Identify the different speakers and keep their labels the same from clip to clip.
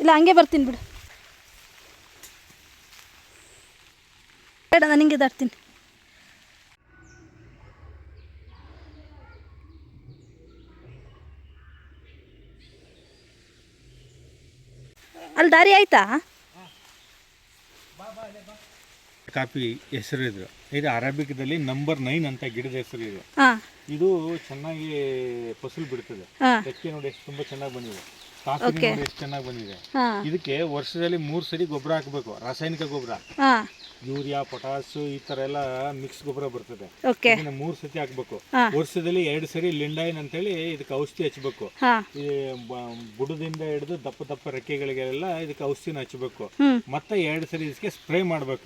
Speaker 1: ಇಲ್ಲ ಹಂಗೆ ಬರ್ತೀನಿ ಬಿಡು. ಬೇಡ ನಾನು ಹಿಂಗೆ ದಾಟ್ತೀನಿ. ಅಲ್ಲಿ ದಾರಿ ಆಯ್ತಾ?
Speaker 2: ಕಾಫಿ ಹೆಸರು ಇದು ಅರೇಬಿಕದಲ್ಲಿ ನಂಬರ್ 9 ಅಂತ ಗಿಡದ ಹೆಸರು ಇದು. ಇದು ಚೆನ್ನಾಗಿ ಫಸಲು ಬಿಡ್ತದೆ. ತೆಕ್ಕೆ ನೋಡಿ ಎಷ್ಟು ತುಂಬಾ ಚೆನ್ನಾಗಿ ಬಂದಿದೆ. ಕಾಫಿ ನೋಡಿ ಎಷ್ಟು ಚೆನ್ನಾಗಿ ಬಂದಿದೆ. ಇದಕ್ಕೆ ವರ್ಷದಲ್ಲಿ 3 ಸರಿ ಗೊಬ್ಬರ ಹಾಕಬೇಕು, ರಾಸಾಯನಿಕ ಗೊಬ್ಬರ. ಯೂರಿಯಾ, ಪೊಟಾಸು ಈ ತರ ಎಲ್ಲ ಮಿಕ್ಸ್ ಗೊಬ್ಬರ ಬರ್ತದೆ. 3 ಸತಿ ಹಾಕ್ಬೇಕು. ವರ್ಷದಲ್ಲಿ 2 ಸರಿ ಲಿಂಡೈನ್ ಅಂತೇಳಿ ಇದಕ್ಕೆ ಔಷಧಿ ಹಚ್ಚಬೇಕು. ಈ ಬುಡದಿಂದ ಹಿಡಿದು ದಪ್ಪ ದಪ್ಪ ರೆಕ್ಕೆಗಳಿಗೆಲ್ಲ ಇದಕ್ಕೆ ಔಷಧಿನ ಹಚ್ಚಬೇಕು. ಮತ್ತೆ 2 ಸರಿ ಇದಕ್ಕೆ ಸ್ಪ್ರೇ ಮಾಡ್ಬೇಕು.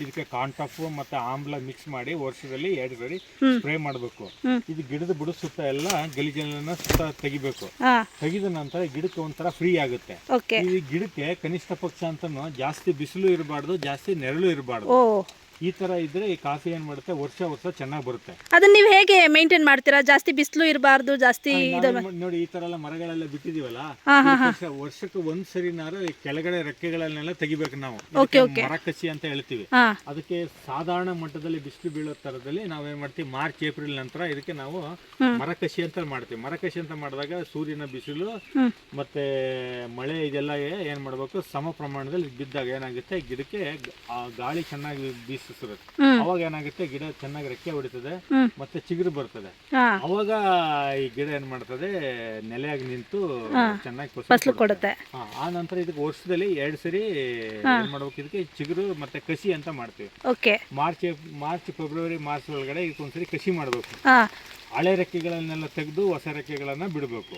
Speaker 2: ಇದಕ್ಕೆ ಕಾಂಟಾಫ್ ಮತ್ತೆ ಆಮ್ಲ ಮಿಕ್ಸ್ ಮಾಡಿ ವರ್ಷದಲ್ಲಿ 2 ಸರಿ ಸ್ಪ್ರೇ ಮಾಡ್ಬೇಕು. ಇದು ಗಿಡದ ಬುಡ ಸುತ್ತ ಎಲ್ಲ ಗಲೀಜನ್ನ ಸುತ್ತ ತೆಗಿಬೇಕು. ತೆಗಿದ ನಂತರ ಗಿಡಕ್ಕೆ ಒಂಥರ ಫ್ರೀ ಆಗುತ್ತೆ. ಈ ಗಿಡಕ್ಕೆ ಕನಿಷ್ಠ ಪಕ್ಷ ಅಂತನೂ ಜಾಸ್ತಿ ಬಿಸಿಲು ಇರಬಾರ್ದು, ಜಾಸ್ತಿ ನೆರಳು ಇರಬಾರ್ದು. ಈ ತರ ಇದ್ರೆ ಈ ಕಾಫಿ ಏನ್ ಮಾಡುತ್ತೆ, ವರ್ಷ ಚೆನ್ನಾಗಿ ಬರುತ್ತೆ.
Speaker 1: ಅದನ್ನ ನೀವು ಹೇಗೆ ಮೇಂಟೈನ್ ಮಾಡ್ತೀರಾ? ಜಾಸ್ತಿ ಬಿಸಿಲು ಇರಬಾರ್ದು, ಜಾಸ್ತಿ
Speaker 2: ನೋಡಿ ಈ ತರ ಎಲ್ಲ ಮರಗಳೆಲ್ಲ ಬಿಟ್ಟಿದೀವಲ್ಲ, ವರ್ಷಕ್ಕೆ ಒಂದ್ಸರಿನಾರು ಕೆಳಗಡೆ ರೆಕ್ಕೆಗಳನ್ನೆಲ್ಲ ತೆಗಿಬೇಕು ನಾವು. ಮರ ಕಸಿ ಅಂತ ಹೇಳ್ತೀವಿ. ಅದಕ್ಕೆ ಸಾಧಾರಣ ಮಟ್ಟದಲ್ಲಿ ಬಿಸಿಲು ಬೀಳೋ ತರದಲ್ಲಿ ನಾವೇನ್ ಮಾಡ್ತೀವಿ, ಮಾರ್ಚ್ ಏಪ್ರಿಲ್ ನಂತರ ಇದಕ್ಕೆ ನಾವು ಮರ ಕಸಿ ಅಂತ ಮಾಡ್ತೀವಿ. ಮರ ಕಸಿ ಅಂತ ಮಾಡಿದಾಗ ಸೂರ್ಯನ ಬಿಸಿಲು ಮತ್ತೆ ಮಳೆ ಇದೆಲ್ಲ ಏನ್ ಮಾಡ್ಬೇಕು, ಸಮ ಪ್ರಮಾಣದಲ್ಲಿ ಬಿದ್ದಾಗ ಏನಾಗುತ್ತೆ, ಗಿಡಕ್ಕೆ ಗಾಳಿ ಚೆನ್ನಾಗಿ ಬೀಸ ಅವಾಗ ಏನಾಗುತ್ತೆ, ಗಿಡ ಚೆನ್ನಾಗಿ ರೆಕ್ಕೆ ಹೊಡಿತದೆ ಮತ್ತೆ ಚಿಗುರು ಬರ್ತದೆ. ಅವಾಗ ಈ ಗಿಡ ಏನ್ ಮಾಡ್ತದೆ, ನೆಲೆಯಾಗಿ ನಿಂತು ಚೆನ್ನಾಗಿ ಫಸಲು ಕೊಡುತ್ತೆ. ಆ ನಂತರ ಇದಕ್ಕೆ ವರ್ಷದಲ್ಲಿ 2 ಸರಿ ಏನ್ ಮಾಡ್ಬೇಕು, ಇದಕ್ಕೆ ಚಿಗುರು ಮತ್ತೆ ಕಸಿ ಅಂತ ಮಾಡ್ತೀವಿ. ಮಾರ್ಚ್ ಫೆಬ್ರವರಿ ಮಾರ್ಚ್ ಒಳಗಡೆ ಇದಕ್ಕೊಂದ್ಸರಿ ಕಸಿ ಮಾಡ್ಬೇಕು. ಹಳೆ ರೆಕ್ಕೆಗಳನ್ನೆಲ್ಲ ತೆಗೆದು ಹೊಸ ರೆಕ್ಕೆಗಳನ್ನ ಬಿಡಬೇಕು.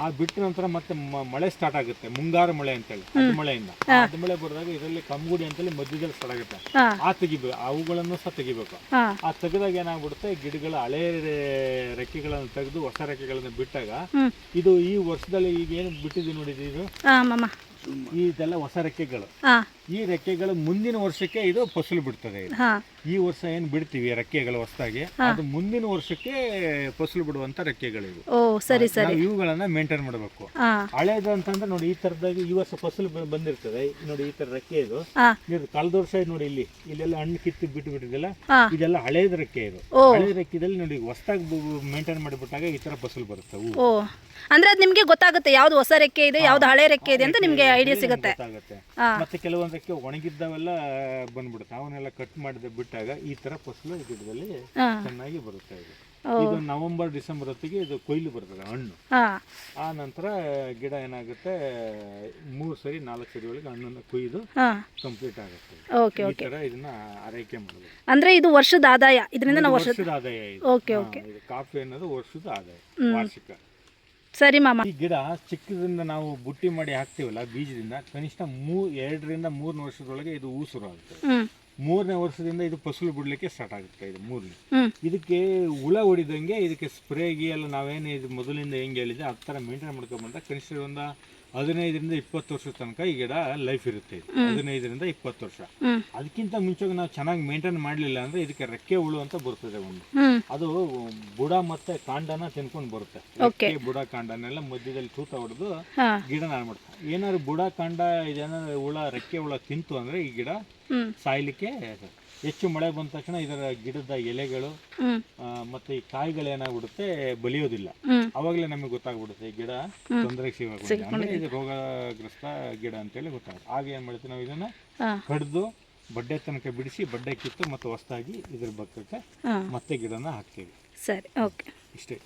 Speaker 2: ಆ ಬಿಟ್ಟ ನಂತರ ಮತ್ತೆ ಮಳೆ ಸ್ಟಾರ್ಟ್ ಆಗುತ್ತೆ, ಮುಂಗಾರು ಮಳೆ ಅಂತೇಳಿ. ಅದು ಮಳೆಯಿಂದ ಅದು ಮಳೆ ಬರೆದಾಗ ಇದರಲ್ಲಿ ಕಮ್ಗುಡಿ ಅಂತೇಳಿ ಮಧ್ಯದಲ್ಲಿ ಸ್ಟಾರ್ಟ್ ಆಗುತ್ತೆ. ತೆಗಿಬೇಕು, ಅವುಗಳನ್ನು ಸಹ ತೆಗಿಬೇಕು. ಆ ತೆಗೆದಾಗ ಏನಾಗ್ಬಿಡುತ್ತೆ, ಗಿಡಗಳ ಹಳೆ ರೆಕ್ಕೆಗಳನ್ನು ತೆಗೆದು ಹೊಸ ರೆಕ್ಕೆಗಳನ್ನ ಬಿಟ್ಟಾಗ ಇದು ಈ ವರ್ಷದಲ್ಲಿ ಈಗ ಏನು ಬಿಟ್ಟಿದ್ದೀವಿ ನೋಡಿದ್ದೀವಿ, ಇದೆಲ್ಲ ಹೊಸ ರೆಕ್ಕೆಗಳು. ಈ ರೆಕ್ಕೆಗಳು ಮುಂದಿನ ವರ್ಷಕ್ಕೆ ಇದು ಫಸಲು ಬಿಡ್ತದೆ. ಈ ವರ್ಷ ಏನ್ ಬಿಡ್ತೀವಿ ರೆಕ್ಕೆಗಳು ಹೊಸದಾಗಿ, ಅದು ಮುಂದಿನ ವರ್ಷಕ್ಕೆ ಫಸಲು ಬಿಡುವಂತ ರೆಕ್ಕೆಗಳಿವು. ಇವುಗಳನ್ನ ಮೇಂಟೈನ್ ಮಾಡಬೇಕು. ಹಳೇದು ಅಂತಂದ್ರೆ ನೋಡಿ, ಈ ತರದಾಗಿ ಈ ವರ್ಷ ಫಸಲು ಬಂದಿರ್ತದೆ ನೋಡಿ, ಈ ತರ ರೆಕ್ಕೆ ಇದು ಕಳೆದ ವರ್ಷ ನೋಡಿ, ಇಲ್ಲೆಲ್ಲ ಹಣ್ಣು ಕಿತ್ತು ಬಿಟ್ಟು ಬಿಟ್ಟಿದೆಲ್ಲ, ಇದೆಲ್ಲ ಹಳೇದ ರೆಕ್ಕೆ. ಇದು ಹಳೆ ರೆಕ್ಕೆದಲ್ಲಿ ನೋಡಿ ಹೊಸದಾಗಿ ಮೇಂಟೈನ್ ಮಾಡಿಬಿಟ್ಟಾಗ ಈ ತರ ಫಸಲು ಬರುತ್ತೆ.
Speaker 1: ಅಂದ್ರೆ ಅದು ನಿಮ್ಗೆ ಗೊತ್ತಾಗುತ್ತೆ ಯಾವ್ದು ಹೊಸ ರೆಕ್ಕೆ ಇದೆ, ಯಾವ್ದು ಹಳೆ ರೆಕ್ಕೆ ಇದೆ ಅಂತ ನಿಮ್ಗೆ ಐಡಿಯಾ ಸಿಗುತ್ತೆ.
Speaker 2: ಮತ್ತೆ ಕೆಲವೊಂದು ರೆಕ್ಕೆ ಒಣಗಿದ್ದವೆಲ್ಲ ಬಂದ್ಬಿಡುತ್ತೆ, ಅವನ್ನೆಲ್ಲ ಕಟ್ ಮಾಡಿದ ಬಿಟ್ಟಾಗ ಈ ತರ ಫಸಲು ಗಿಡದಲ್ಲಿ ಚೆನ್ನಾಗಿ ಬರುತ್ತೆ. ಇದು ನವೆಂಬರ್ ಡಿಸೆಂಬರ್ ಹೊತ್ತಿಗೆ ಇದು ಕೊಯ್ಲು ಬರ್ತದೆ ಹಣ್ಣು. ಆ ನಂತರ ಗಿಡ ಏನಾಗುತ್ತೆ, 3 ಸರಿ 4 ಸರಿ ಒಳಗೆ ಹಣ್ಣನ್ನು ಕೊಯ್ದು ಕಂಪ್ಲೀಟ್ ಆಗುತ್ತೆ. ಈ ತರ ಇದನ್ನ ಆರೈಕೆ ಮಾಡಬೇಕು.
Speaker 1: ಅಂದ್ರೆ ಇದು ವರ್ಷದ ಆದಾಯ, ಇದರಿಂದ ನಾವು ವರ್ಷದ
Speaker 2: ಆದಾಯ. ಇದು ಕಾಫಿ ಅನ್ನೋದು ವರ್ಷದ ಆದಾಯ, ವಾರ್ಷಿಕ.
Speaker 1: ಸರಿ ಮಾಮ.
Speaker 2: ಈ ಗಿಡ ಚಿಕ್ಕದಿಂದ ನಾವು ಬುಟ್ಟಿ ಮಾಡಿ ಹಾಕ್ತಿವಲ್ಲ ಬೀಜದಿಂದ, ಕನಿಷ್ಠ 2 ರಿಂದ 3 ವರ್ಷದೊಳಗೆ ಇದು ಹೂ ಶುರು ಆಗುತ್ತೆ. 3ನೇ ವರ್ಷದಿಂದ ಇದು ಫಸಲು ಬಿಡ್ಲಿಕ್ಕೆ ಸ್ಟಾರ್ಟ್ ಆಗುತ್ತೆ. ಇದು 3ನೇ ಇದಕ್ಕೆ ಹುಳ ಹೊಡಿದಂಗೆ ಇದಕ್ಕೆ ಸ್ಪ್ರೇಗೆ ಎಲ್ಲ ನಾವೇನು ಇದು ಮೊದಲಿಂದ ಹೆಂಗೆ ಹೇಳಿದೆ ಆ ಥರ ಮೇಂಟೈನ್ ಮಾಡ್ಕೊಂಡ್ ಬಂದ ಕನಿಷ್ಠ ಒಂದು 15 ರಿಂದ 20 ವರ್ಷದ ತನಕ ಈ ಗಿಡ ಲೈಫ್ ಇರುತ್ತೆ. 15 ರಿಂದ 20 ವರ್ಷ. ಅದಕ್ಕಿಂತ ಮುಂಚೆ ನಾವು ಚೆನ್ನಾಗಿ ಮೇಂಟೈನ್ ಮಾಡಲಿಲ್ಲ ಅಂದ್ರೆ ಇದಕ್ಕೆ ರೆಕ್ಕೆ ಹುಳು ಅಂತ ಬರ್ತದೆ ಒಂದು. ಅದು ಬುಡ ಮತ್ತೆ ಕಾಂಡನ ತಿನ್ಕೊಂಡು ಬರುತ್ತೆ. ರೆಕ್ಕೆ ಬುಡ ಕಾಂಡನೆಲ್ಲ ಮಧ್ಯದಲ್ಲಿ ತೂತ ಹೊಡೆದು ಗಿಡ ನಾಶ ಮಾಡ್ತಾರೆ. ಏನಾದ್ರು ಬುಡ ಕಾಂಡ ಇದೇನಾದ್ರು ಹುಳ ರೆಕ್ಕೆ ಹುಳ ತಿಂತು ಅಂದ್ರೆ ಈ ಗಿಡ ಸಾಯ್ಲಿಕ್ಕೆ. ಹೆಚ್ಚು ಮಳೆ ಬಂದ ತಕ್ಷಣ ಇದರ ಗಿಡದ ಎಲೆಗಳು ಮತ್ತೆ ಈ ಕಾಯಿಗಳು ಏನಾಗ್ಬಿಡುತ್ತೆ, ಬಲಿಯೋದಿಲ್ಲ. ಅವಾಗಲೇ ನಮಗೆ ಗೊತ್ತಾಗ್ಬಿಡುತ್ತೆ ಈ ಗಿಡ ತೊಂದರೆಗೆ ಸಿಗಬೇಕು ಅಂದ್ರೆ ಇದು ರೋಗಗ್ರಸ್ತ ಗಿಡ ಅಂತೇಳಿ ಗೊತ್ತಾಗುತ್ತೆ. ಆಗ ಏನ್ ಮಾಡ್ತೀವಿ, ನಾವು ಇದನ್ನ ಕಡ್ದು ಬಡ್ಡೆ ತನಕ ಬಿಡಿಸಿ ಬಡ್ಡೆ ಕಿತ್ತು ಮತ್ತೆ ಹೊಸದಾಗಿ ಇದ್ರ ಬಕ್ಕಕ್ಕೆ ಮತ್ತೆ ಗಿಡನ ಹಾಕ್ತೀವಿ.
Speaker 1: ಸರಿ, ಓಕೆ,
Speaker 2: ಇಷ್ಟೇ.